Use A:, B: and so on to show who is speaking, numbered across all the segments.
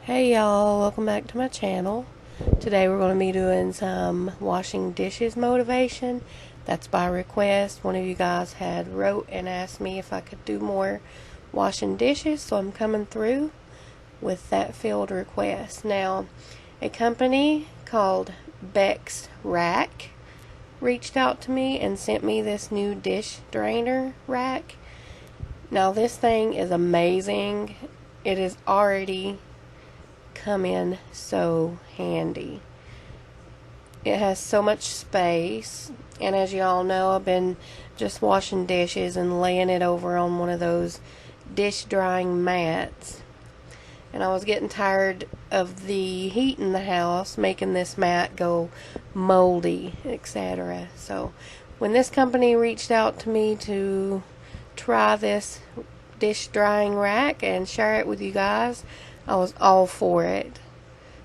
A: Hey y'all, welcome back to my channel. Today we're going to be doing some washing dishes motivation. That's by request. One of you guys had wrote and asked me if I could do more washing dishes, so I'm coming through with that field request. Now, a company called Bextsrack reached out to me and sent me this new dish drainer rack. Now this thing is amazing. It is already come in so handy. It has so much space, and as y'all know, I've been just washing dishes and laying it over on one of those dish drying mats, and I was getting tired of the heat in the house making this mat go moldy, etc. So when this company reached out to me to try this dish drying rack and share it with you guys, I was all for it,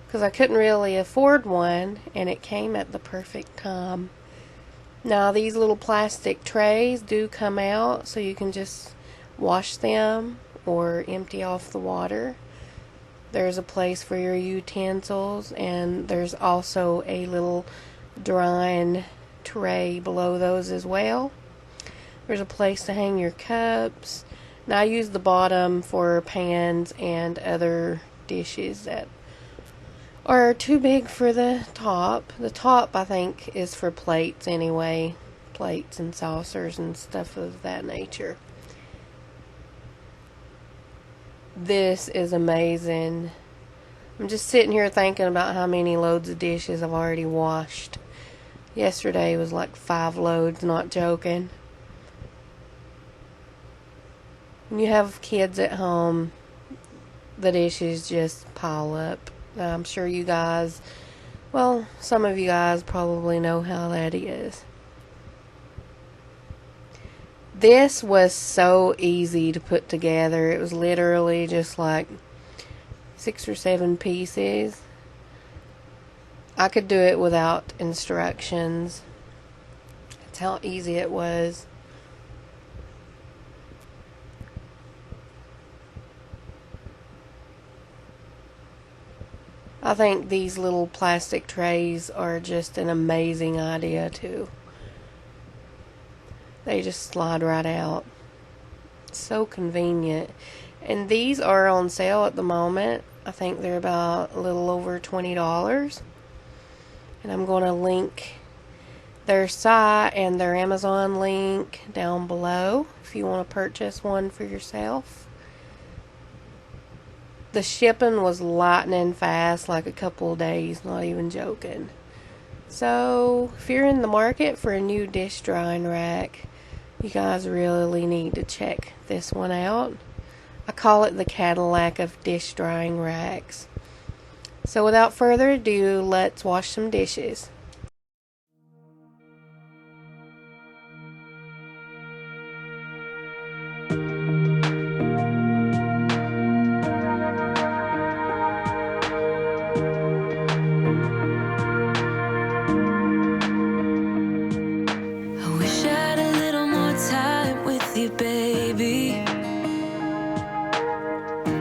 A: because I couldn't really afford one, and it came at the perfect time. Now these little plastic trays do come out, so you can just wash them or empty off the water. There's a place for your utensils, and there's also a little drying tray below those as well. There's a place to hang your cups. Now I use the bottom for pans and other dishes that are too big for the top. The top, I think, is for plates anyway. Plates and saucers and stuff of that nature. This is amazing. I'm just sitting here thinking about how many loads of dishes I've already washed. Yesterday was like 5 loads, not joking. When you have kids at home, the dishes just pile up. I'm sure you guys, well, some of you guys probably know how that is. This was so easy to put together. It was literally just like 6 or 7 pieces. I could do it without instructions. That's how easy it was. I think these little plastic trays are just an amazing idea too. They just slide right out. So convenient. And these are on sale at the moment. I think they're about a little over $20. And I'm going to link their site and their Amazon link down below if you want to purchase one for yourself. The shipping was lightning fast, like a couple of days, not even joking. So, if you're in the market for a new dish drying rack, you guys really need to check this one out. I call it the Cadillac of dish drying racks. So, without further ado, let's wash some dishes.
B: Baby,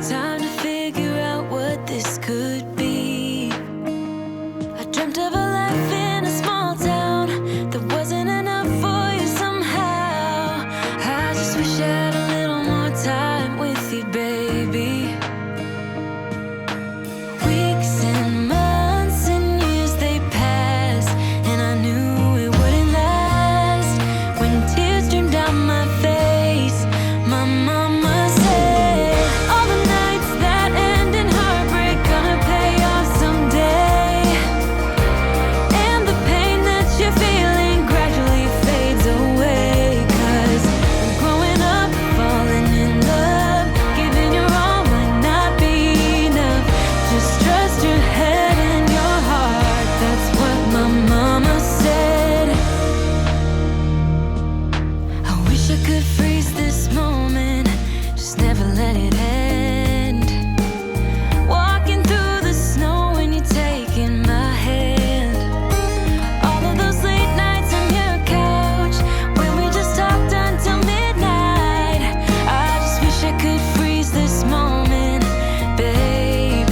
B: time to figure out what this could be. I dreamt of a life in a small town that wasn't enough for you somehow. I just wish I had a little more time with you, baby. Weeks and months and years they passed, and I knew it wouldn't last. When tears streamed down my face, my mama said, all the nights that end in heartbreak gonna pay off someday. And the pain that you're feeling gradually fades away. 'Cause growing up, falling in love, giving your all might not be enough. Just trust your head and your heart, that's what my mama said. I wish I could freeze this moment, just never let it end. Walking through the snow when you're taking my hand. All of those late nights on your couch when we just talked until midnight. I just wish I could freeze this moment, babe.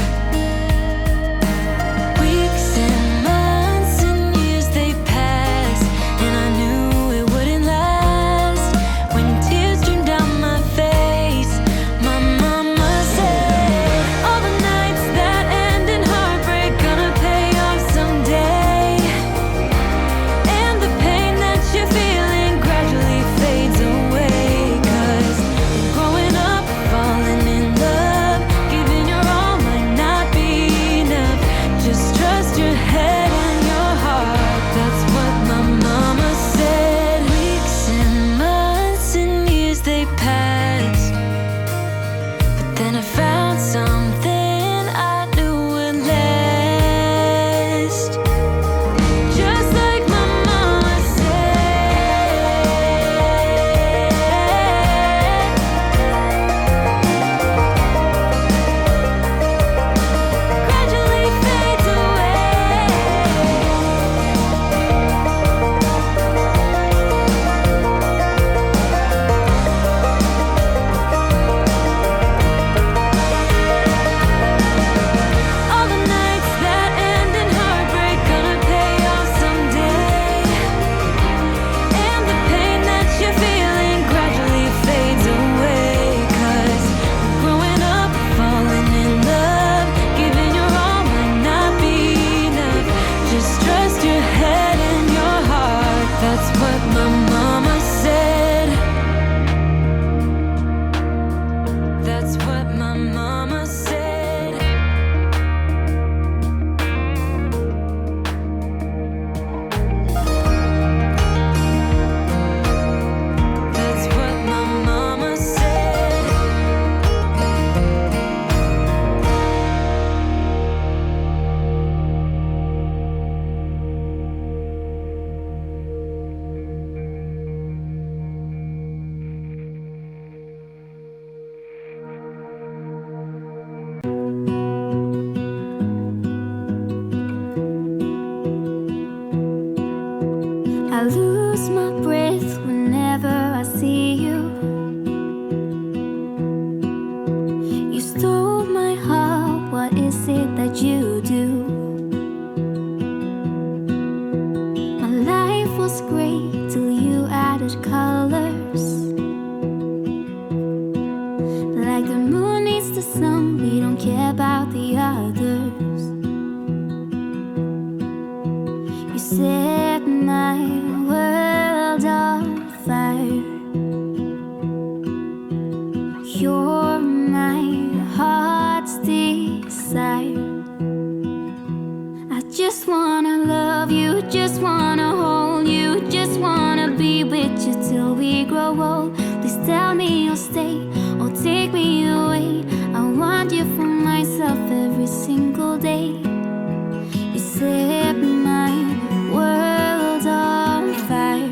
B: added colors. Like the moon needs the sun, we don't care about the others. You set my world on fire. You're my heart's desire. I just wanna love you, just wanna hold you, just wanna be with you till we grow old. Please tell me you'll stay or take me away. I want you for myself every single day. You set my world on fire.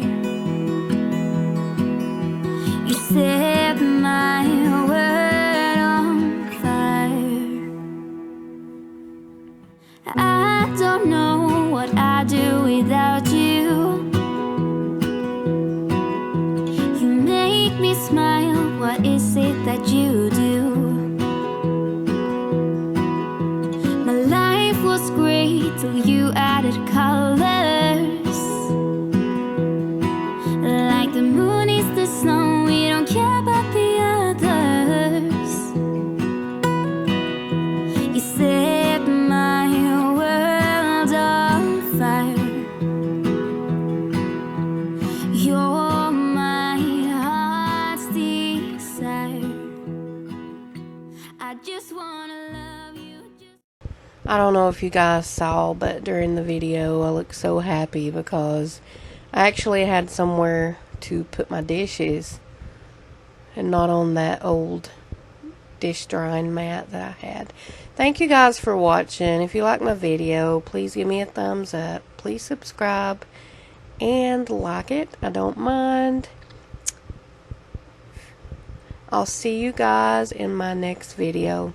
B: You set my world on fire. I don't know what I'd do without you. You make me smile, what is it that you do? My life was great till you added colors. Like the moon is the snow, we don't care about the others. You set my world on fire. You're my heart's desire. I just wanna love you.
A: I don't know if you guys saw, but during the video I looked so happy because I actually had somewhere to put my dishes and not on that old dish drying mat that I had. Thank you guys for watching. If you like my video, please give me a thumbs up. Please subscribe and like it. I don't mind. I'll see you guys in my next video.